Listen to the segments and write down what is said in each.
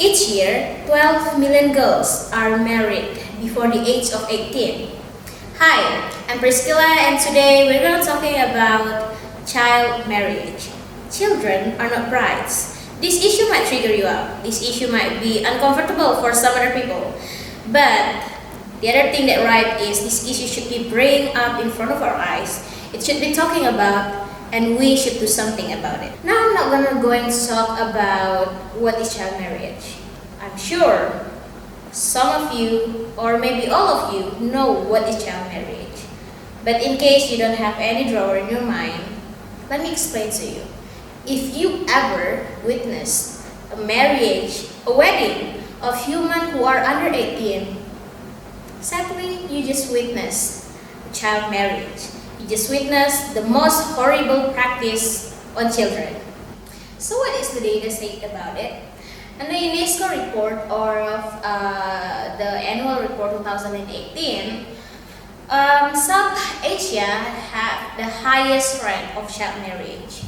Each year, 12 million girls are married before the age of 18. Hi, I'm Priscilla and today we're going to talking about child marriage. Children are not brides. This issue might trigger you up. This issue might be uncomfortable for some other people. But the other thing that right is this issue should be bring up in front of our eyes. It should be talking about and we should do something about it. Now I'm not going to talk about what is child marriage. I'm sure some of you or maybe all of you know what is child marriage. But in case you don't have any drawer in your mind, let me explain to you. If you ever witnessed a marriage, a wedding of humans who are under 18, sadly you just witnessed child marriage. You just witnessed the most horrible practice on children. So what is the data say about it? In the UNESCO report of the annual report 2018, South Asia had the highest rank of child marriage.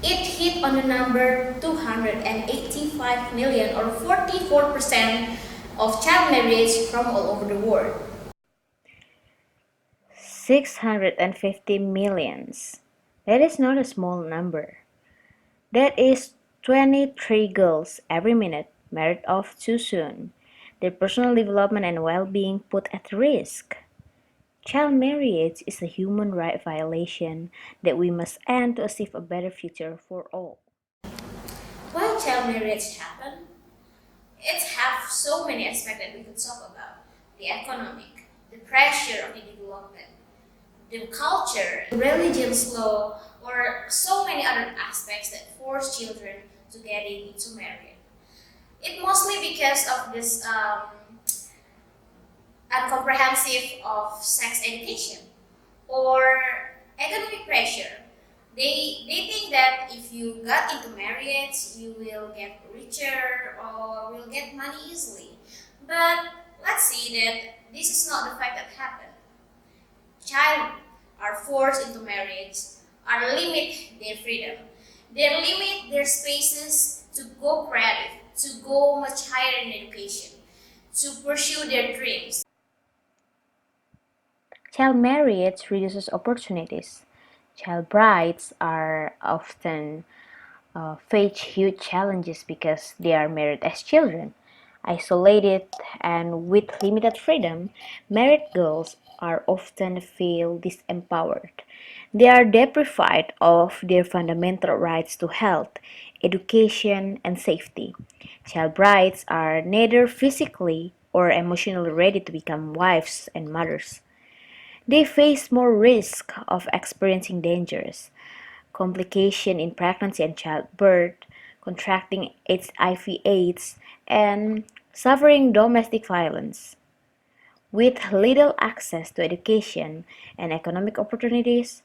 It hit on the number 285 million or 44% of child marriage from all over the world. 650 millions. That is not a small number. That is 23 girls every minute married off too soon, their personal development and well-being put at risk. Child marriage is a human right violation that we must end to achieve a better future for all. Why child marriage happen? It have so many aspects that we could talk about. The economic, the pressure of the development, the culture, religion's law, or so many other aspects that force children to get into marriage. It mostly because of this uncomprehensive of sex education or economic pressure. They think that if you got into marriage, you will get richer or will get money easily. But let's see that this is not the fact that happened. Child are forced into marriage, are limit their freedom. They limit their spaces to go creative, to go much higher in education, to pursue their dreams. Child marriage reduces opportunities. Child brides are often face huge challenges because they are married as children. Isolated and with limited freedom, married girls are often feel disempowered. They are deprived of their fundamental rights to health, education, and safety. Child brides are neither physically or emotionally ready to become wives and mothers. They face more risk of experiencing dangers, complication in pregnancy and childbirth, contracting HIV/AIDS, and suffering domestic violence. With little access to education and economic opportunities,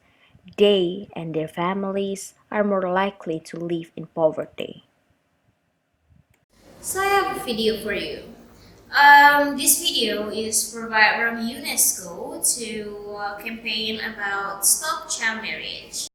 they and their families are more likely to live in poverty. So I have a video for you. This video is provided from UNESCO to campaign about stop child marriage.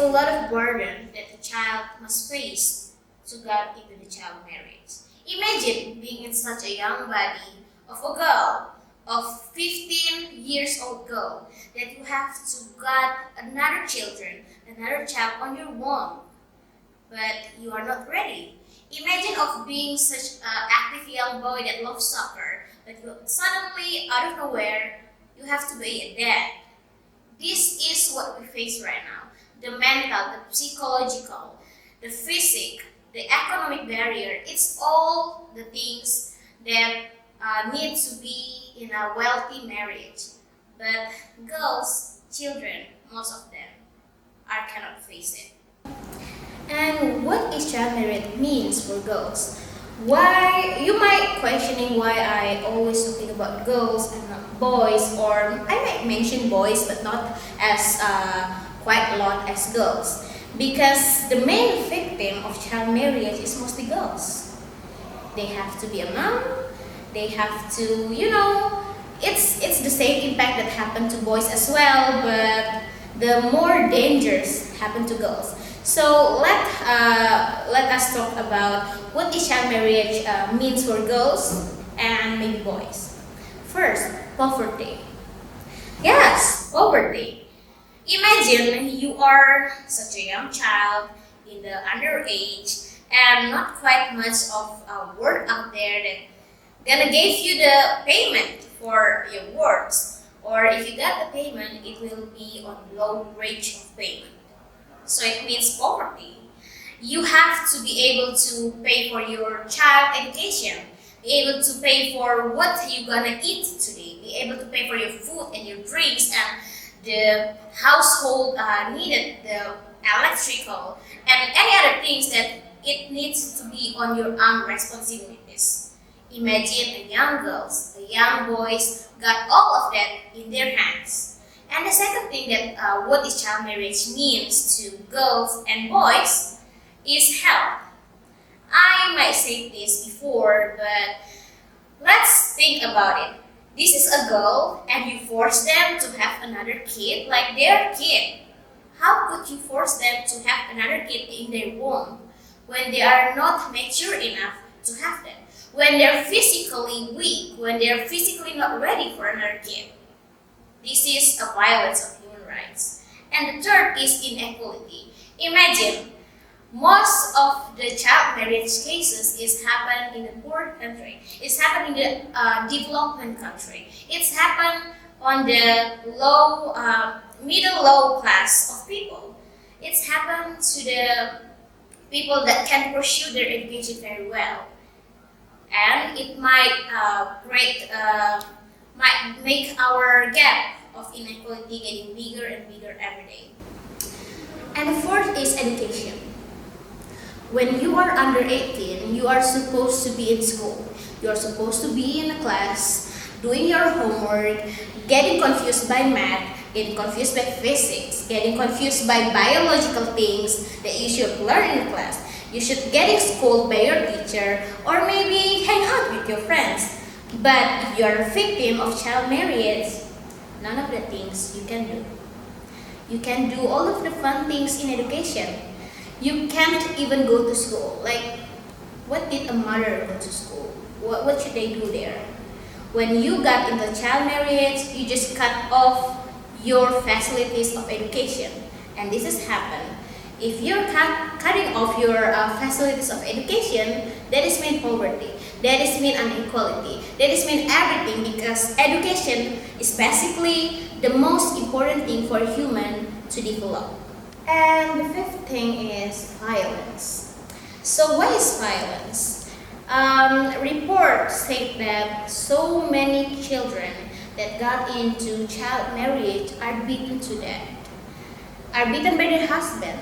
a lot of burden that the child must face to get into the child marriage. Imagine being in such a young body of a girl, of 15 years old girl, that you have to get another child on your womb, but you are not ready. Imagine of being such an active young boy that loves soccer, but you suddenly, out of nowhere, you have to be a dad. This is what we face right now. The mental, the psychological, the physic, the economic barrier, it's all the things that need to be in a wealthy marriage. But girls, children, most of them cannot face it. And what is child marriage means for girls? Why you might questioning why I always talking about girls and not boys, or I might mention boys but not as quite a lot as girls, because the main victim of child marriage is mostly girls. They have to be a mom. They have to, it's the same impact that happened to boys as well, but the more dangers happen to girls. So let us talk about what is child marriage means for girls and maybe boys. First, poverty. Yes, poverty. Imagine you are such a young child in the underage and not quite much of work out there that gonna give you the payment for your works, or if you get the payment, it will be on low range of payment. So it means poverty. You have to be able to pay for your child education, be able to pay for what you're gonna eat today, be able to pay for your food and your drinks and the household needed, the electrical and any other things that it needs to be on your own responsibilities. Imagine a young girls, a young boys got all of that in their hands. And the second thing that what is child marriage means to girls and boys is health. I might say this before, but let's think about it. This is a girl and you force them to have another kid like their kid. How could you force them to have another kid in their womb when they are not mature enough to have them? When they're physically weak, when they're physically not ready for another kid? This is a violation of human rights. And the third is inequality. Imagine, most of the child marriage cases is happen in the poor country. It's happened in the development country. It's happened on the middle low class of people. It's happened to the people that can pursue their education very well. And it might might make our gap of inequality getting bigger and bigger every day. And the fourth is education. When you are under 18, you are supposed to be in school. You are supposed to be in a class, doing your homework, getting confused by math, getting confused by physics, getting confused by biological things that you should learn in class. You should getting scolded by your teacher, or maybe hang out with your friends. But if you are a victim of child marriage, none of the things you can do. You can do all of the fun things in education. You can't even go to school. Like, what did a mother go to school? What should they do there? When you got into child marriage, you just cut off your facilities of education. And this has happened. If you're cutting off your facilities of education, that is mean poverty. That is mean inequality. That is mean everything, because education is basically the most important thing for a human to develop. And the fifth thing is violence. So what is violence? Reports state that so many children that got into child marriage are beaten to death, are beaten by their husband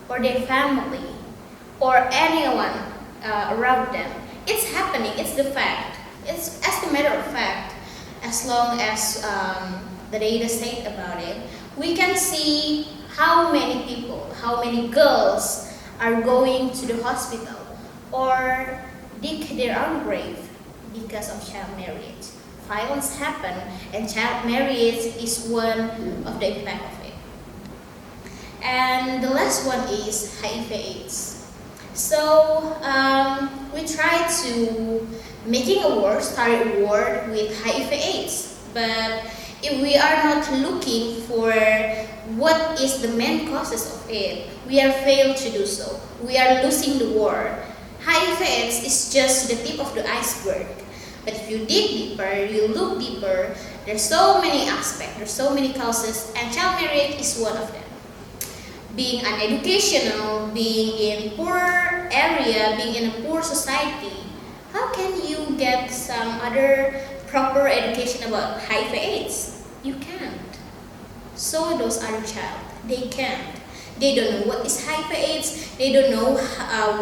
or their family or anyone around them. It's happening, it's the fact. It's as a matter of fact, as long as the data state about it, we can see how many people, how many girls are going to the hospital or dig their own grave because of child marriage. Violence happen and child marriage is one of the impact of it. And the last one is HIV/AIDS. So we try to making a war, start a war with HIV/AIDS. But if we are not looking for what is the main causes of it, we are failed to do so. We are losing the war. HIV/AIDS is just the tip of the iceberg. But if you dig deeper, you look deeper, there's so many aspects, there's so many causes, and child marriage is one of them. Being uneducational, being in poor area, being in a poor society, how can you get some other proper education about HIV/AIDS? You can't. So those other child, they can't. They don't know what is HIV/AIDS. They don't know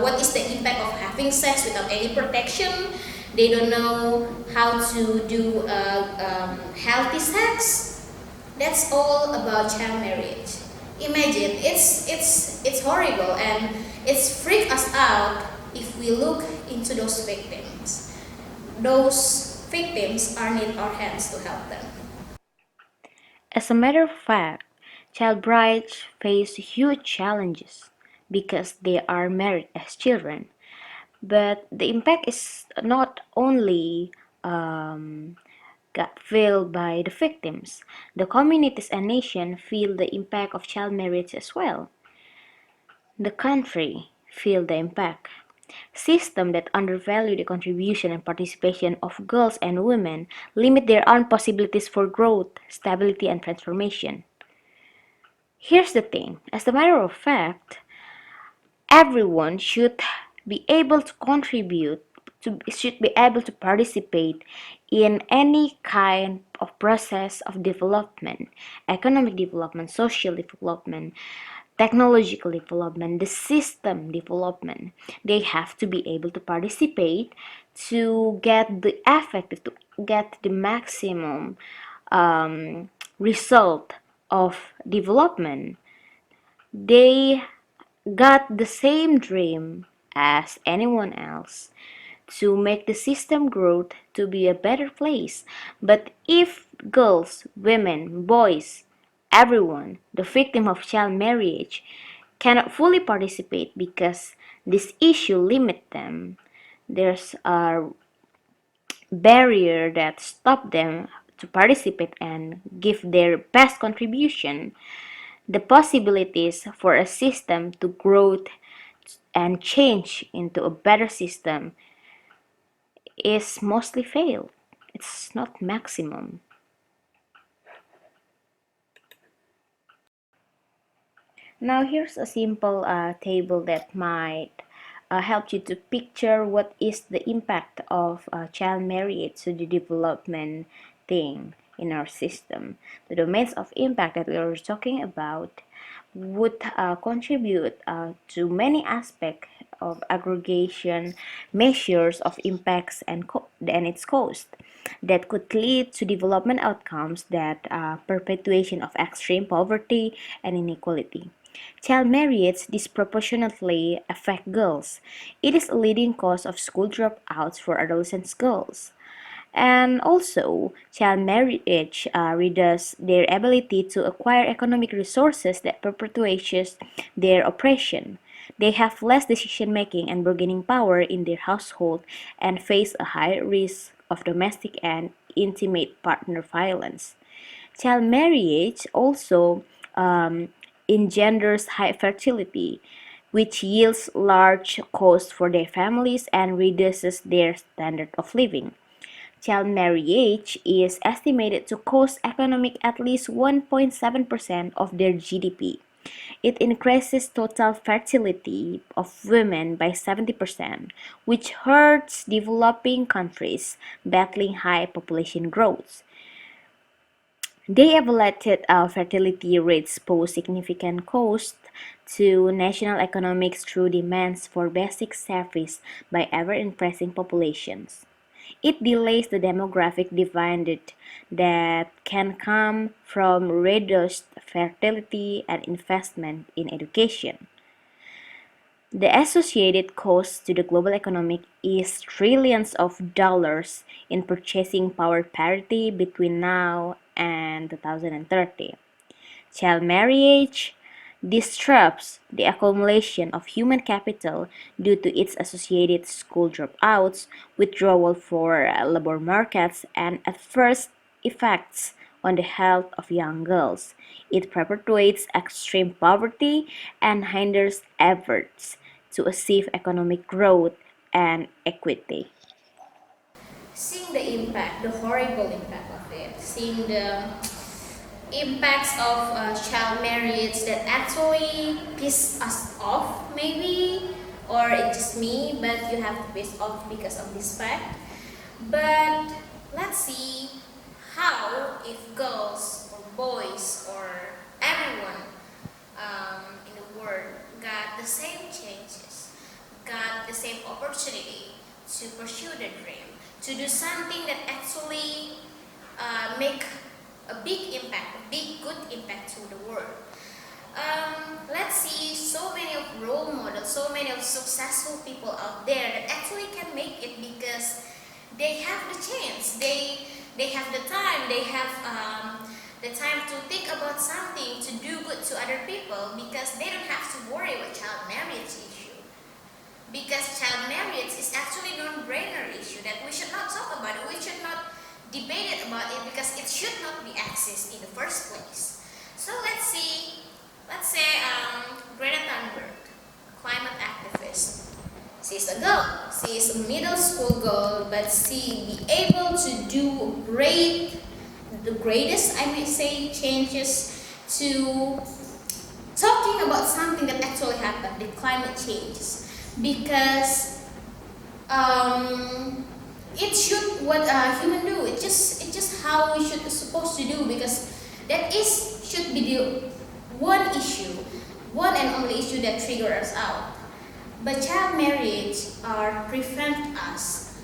what is the impact of having sex without any protection. They don't know how to do healthy sex. That's all about child marriage. Imagine, it's horrible and it's freak us out if we look into those victims. Those victims are in our hands to help them. As a matter of fact, child brides face huge challenges because they are married as children. But the impact is not only got felt by the victims. The communities and nation feel the impact of child marriage as well. The country feel the impact. Systems that undervalue the contribution and participation of girls and women limit their own possibilities for growth, stability, and transformation. Here's the thing, as a matter of fact, everyone be able to contribute should be able to participate in any kind of process of development, economic development, social development, technological development, the system development. They have to be able to participate to get the effect, to get the maximum result of development. They got the same dream as anyone else to make the system growth to be a better place. But if girls, women, boys, everyone, the victim of child marriage, cannot fully participate because this issue limit them, there's a barrier that stop them to participate and give their best contribution, the possibilities for a system to grow and change into a better system is mostly failed. It's not maximum. Now here's a simple table that might help you to picture what is the impact of child marriage to the development thing in our system. The domains of impact that we are talking about would contribute to many aspects of aggregation measures of impacts and its cost that could lead to development outcomes that perpetuation of extreme poverty and inequality. Child marriage disproportionately affect girls. It is a leading cause of school dropouts for adolescent girls. And also, child marriage reduces their ability to acquire economic resources that perpetuates their oppression. They have less decision making and bargaining power in their household and face a higher risk of domestic and intimate partner violence. Child marriage also engenders high fertility, which yields large costs for their families and reduces their standard of living. Child marriage is estimated to cost economic at least 1.7% of their GDP. It increases total fertility of women by 70%, which hurts developing countries battling high population growth. De-evaluated fertility rates pose significant cost to national economics through demands for basic service by ever-increasing populations. It delays the demographic divide that can come from reduced fertility and investment in education. The associated cost to the global economy is trillions of dollars in purchasing power parity between now and 2030. Child marriage This disrupts the accumulation of human capital due to its associated school dropouts, withdrawal for labor markets, and adverse effects on the health of young girls. It perpetuates extreme poverty and hinders efforts to achieve economic growth and equity. Seeing the impact, the horrible impact of it, seeing the impacts of child marriage that actually piss us off, maybe, or it's just me, but you have to piss off because of this fact. But let's see how if girls or boys or everyone in the world got the same changes, got the same opportunity to pursue their dream, to do something that actually make a big impact, a big good impact to the world. Let's see so many of role models, so many of successful people out there that actually can make it because they have the chance, they have the time, they have the time to think about something, to do good to other people because they don't have to worry about child marriage issue. Because child marriage is actually non-brainer issue that we should not talk about it, we should not debate it about it because it should not be accessed in the first place. So let's see, let's say Greta Thunberg, climate activist. She's a girl, she's a middle school girl, but she be able to do the greatest, I may say, changes to talking about something that actually happened, the climate changes, because it should what human do. It's just how we should supposed to do because that is should be the one issue, one and only issue that triggers us out. But child marriage are prevent us,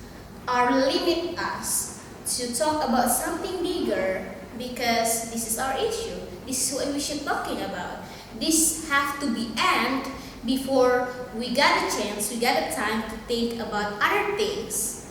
or limit us to talk about something bigger because this is our issue. This is what we should talking about. This have to be end before we got a chance, we got a time to think about other things.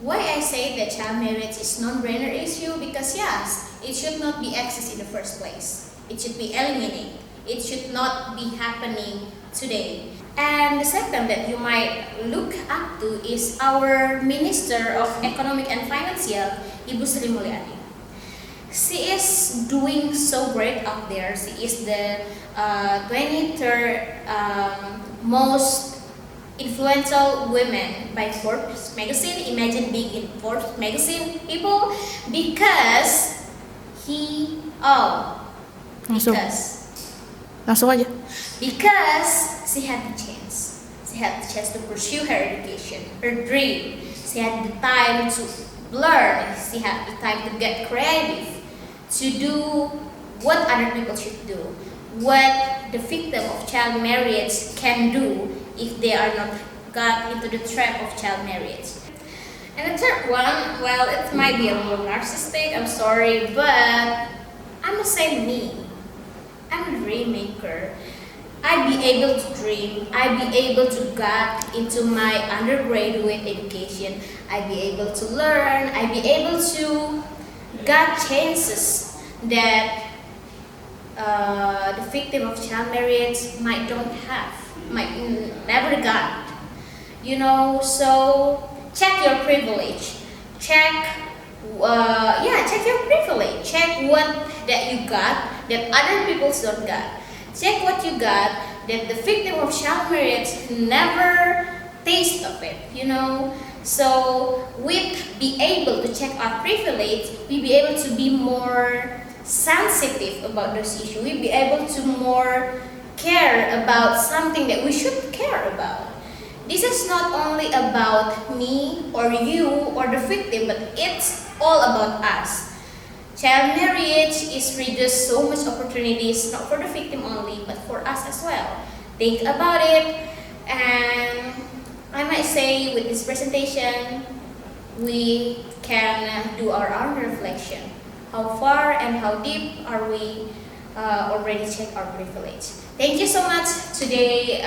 Why I say that child marriage is non-brainer issue because yes, it should not be accessed in the first place. It should be eliminated. It should not be happening today. And the second that you might look up to is our Minister of Economic and Financial, Ibu Sri Mulyani. She is doing so great out there. She is the 23rd most influential women by Forbes magazine. Imagine being in Forbes magazine, people, because Langsung. because Langsung aja. because she had the chance. She had the chance to pursue her education, her dream. She had the time to learn. She had the time to get creative, to do what other people should do, what the victim of child marriage can do if they are not got into the trap of child marriage. And the third one, well, it might be a little narcissistic, I'm sorry, but I must say me. I'm a dream maker. I be able to dream. I be able to get into my undergraduate education. I be able to learn. I be able to get chances that the victim of child marriage might don't have, might never got. So check your privilege. Check your privilege. Check what that you got that other people don't got. Check what you got that the victim of child marriage never taste of it. So we be able to check our privilege. We be able to be more sensitive about those issues. We be able to more care about something that we should care about. This is not only about me or you or the victim, but it's all about us. Child marriage is reduced so much opportunities, not for the victim only, but for us as well. Think about it, and I might say with this presentation, we can do our own reflection. How far and how deep are we already check our privilege? Thank you so much. Today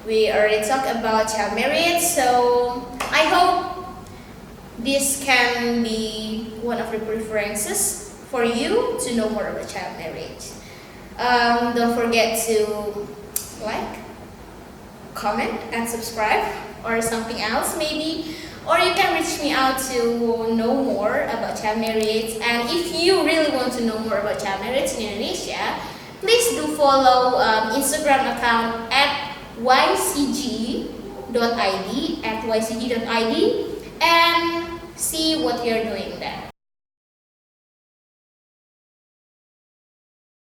we already talked about child marriage, so I hope this can be one of the preferences for you to know more about child marriage. Don't forget to like, comment, and subscribe, or something else maybe. Or you can reach me out to know more about child marriage. And if you really want to know more about child marriage in Indonesia, please do follow Instagram account at ycg.id and see what you're doing there.